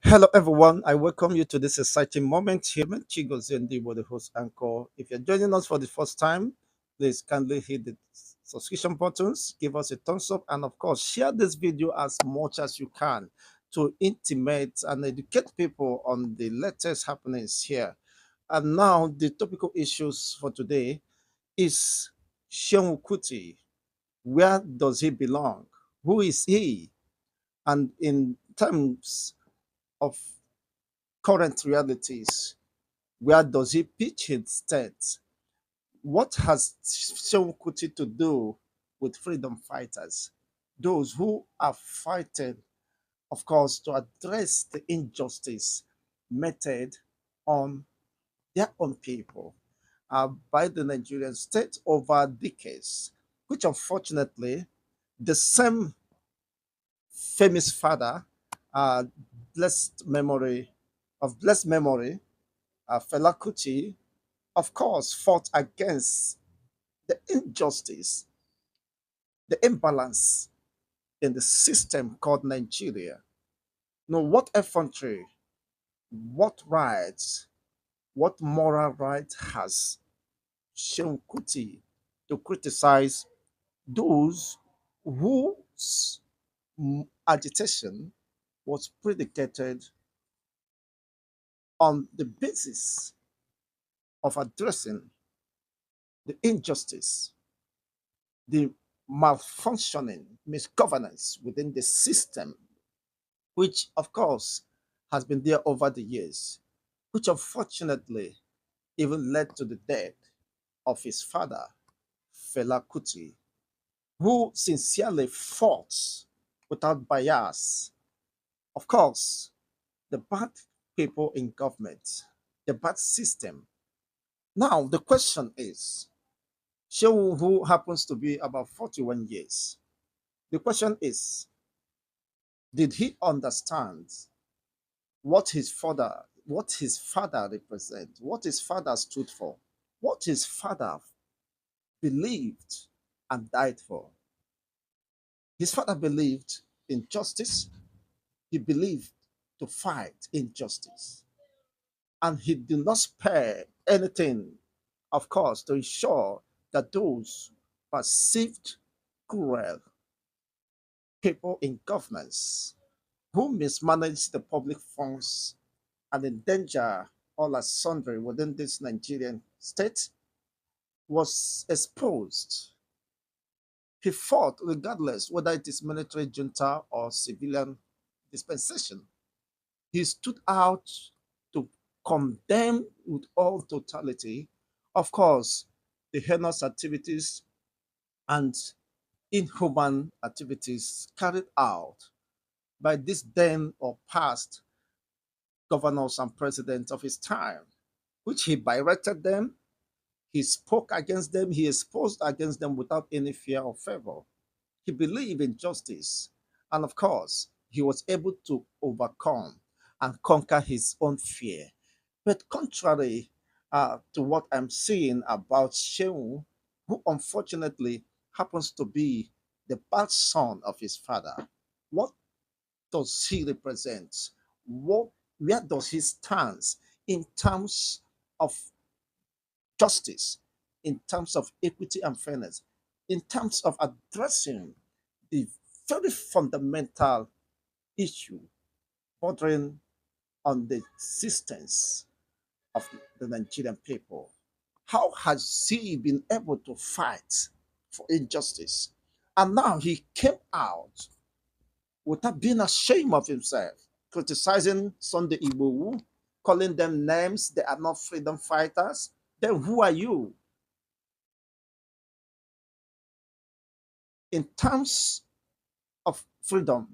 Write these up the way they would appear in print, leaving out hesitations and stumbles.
Hello, everyone. I welcome you to this exciting moment here. Chigozendi, the host anchor. If you're joining us for the first time, please kindly hit the subscription buttons, give us a thumbs up, and of course, share this video as much as you can to intimate and educate people on the latest happenings here. And now, the topical issues for today is Seun Kuti. Where does he belong? Who is he? And in terms of current realities, where does he pitch his tent? What has Seun Kuti to do with freedom fighters? Those who are fighting, of course, to address the injustice meted on their own people by the Nigerian state over decades, which unfortunately the same famous father, uh, blessed memory blessed memory, Fela Kuti, of course, fought against the injustice, the imbalance in the system called Nigeria. No, what effrontery, what rights, what moral right has Seun Kuti to criticize those whose agitation was predicated on the basis of addressing the injustice, the malfunctioning, misgovernance within the system, which, of course, has been there over the years, which unfortunately even led to the death of his father, Fela Kuti, who sincerely fought without bias. Of course, the bad people in government, the bad system. Now, the question is, Shehu, who happens to be about 41 years, the question is, did he understand what his father represents, what his father stood for, what his father believed and died for? His father believed in justice, he believed to fight injustice, and he did not spare anything, of course, to ensure that those perceived cruel people in governments who mismanage the public funds and endanger all as sundry within this Nigerian state was exposed. He fought regardless whether it is military junta or civilian dispensation. He stood out to condemn with all totality, of course, the heinous activities and inhuman activities carried out by this then or past governors and presidents of his time, which he directed them, he spoke against them, he exposed against them without any fear or favor. He believed in justice, and of course, he was able to overcome and conquer his own fear. But contrary to what I'm seeing about Shehu, who unfortunately happens to be the bad son of his father, what does he represent? What, where does he stand in terms of justice, in terms of equity and fairness, in terms of addressing the very fundamental issue bordering on the existence of the Nigerian people? How has he been able to fight for injustice? And now he came out without being ashamed of himself, criticizing Sunday Igboho, calling them names, they are not freedom fighters. Then who are you? In terms of freedom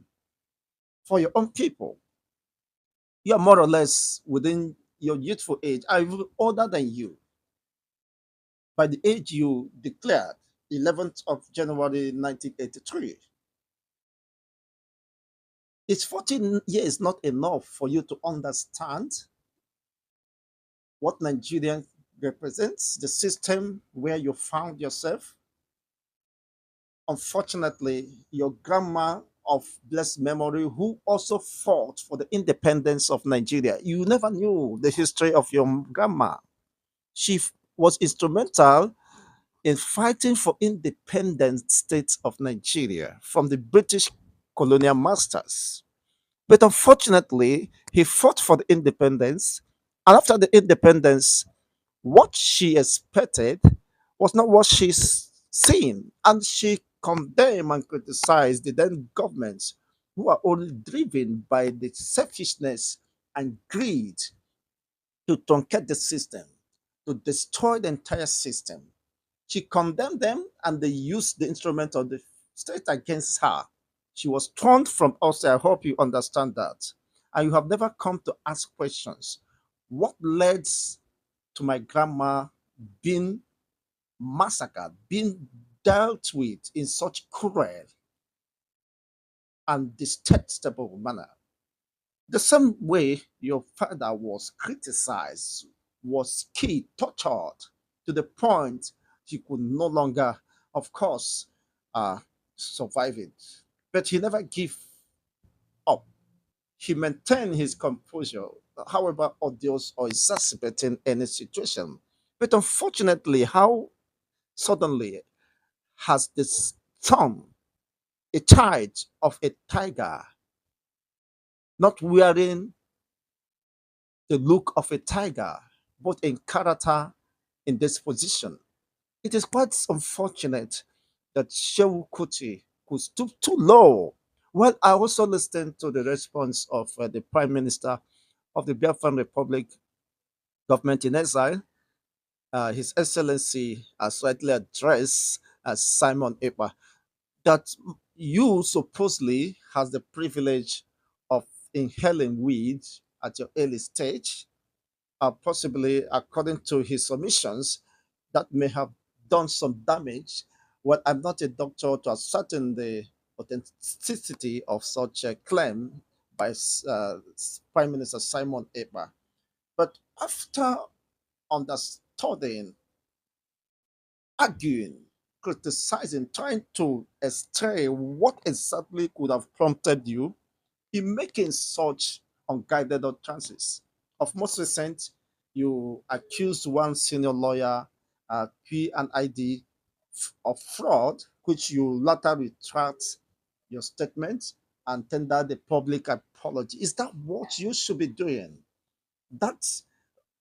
for your own people, you are more or less within your youthful age. I'm even older than you. By the age you declared, 11th of January 1983, is 14 years not enough for you to understand what Nigeria represents, the system where you found yourself? Unfortunately, your grandma of blessed memory who also fought for the independence of Nigeria. You never knew the history of your grandma. She was instrumental in fighting for independent states of Nigeria from the British colonial masters. But unfortunately, he fought for the independence, and after the independence, what she expected was not what she's seen, and she condemned and criticized the then governments who are only driven by the selfishness and greed to truncate the system, to destroy the entire system. She condemned them and they used the instrument of the state against her. She was torn from us. I hope you understand that. And you have never come to ask questions. What led to my grandma being massacred, being dealt with in such cruel and detestable manner? The same way your father was criticized, was killed, tortured to the point he could no longer, of course, uh, survive it. But he never gave up. He maintained his composure, however odious or exacerbating any situation. But unfortunately, how suddenly has this son, a child of a tiger, not wearing the look of a tiger, both in character and disposition. It is quite unfortunate that Shehu Kuti could stoop too low. Well, I also listened to the response of the Prime Minister of the Biafran Republic, government in exile. His Excellency has rightly addressed as Simon Ekpa that you supposedly has the privilege of inhaling weed at your early stage, possibly according to his submissions, that may have done some damage. Well, I'm not a doctor to ascertain the authenticity of such a claim by Prime Minister Simon Ekpa. But after understanding, arguing, criticizing, trying to extract what exactly could have prompted you in making such unguided utterances. Of most recent, you accused one senior lawyer, P&ID, of fraud, which you later retract your statement and tender the public apology. Is that what you should be doing? That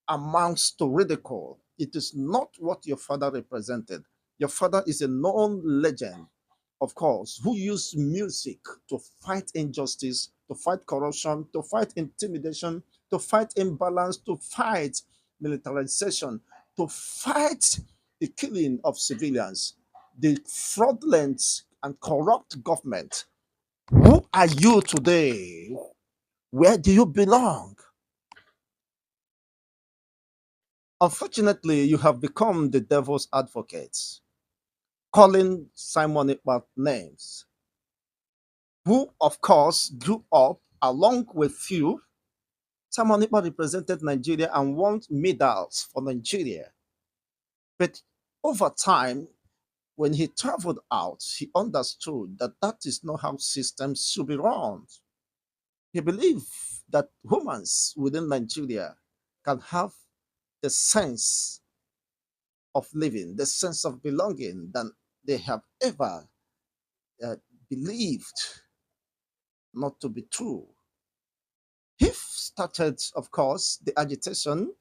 amounts to ridicule. It is not what your father represented. Your father is a known legend, of course, who used music to fight injustice, to fight corruption, to fight intimidation, to fight imbalance, to fight militarization, to fight the killing of civilians, the fraudulent and corrupt government. Who are you today? Where do you belong? Unfortunately, you have become the devil's advocate, calling Simon Ekpa names, who, of course, grew up along with you. Simon Ekpa represented Nigeria and won medals for Nigeria. But over time, when he traveled out, he understood that that is not how systems should be run. He believed that humans within Nigeria can have the sense of living, the sense of belonging than they have ever uh, believed not to be true. He started, of course, the agitation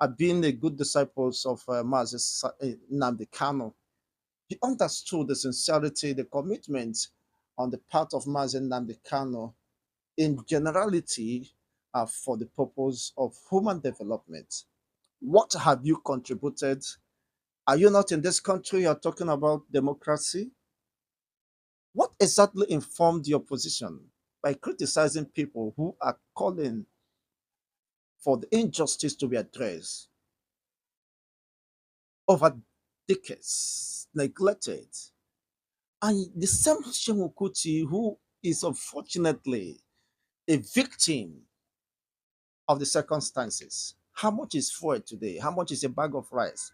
at being the good disciples of Moses Nnamdi Kanu. He understood the sincerity, the commitment on the part of Mazi Nnamdi Kanu in generality for the purpose of human development. What have you contributed? Are you not in this country? You're talking about democracy. What exactly informed your position by criticizing people who are calling for the injustice to be addressed over decades, neglected? And the same Shehu Kuti, who is unfortunately a victim of the circumstances. How much is fuel today? How much is a bag of rice?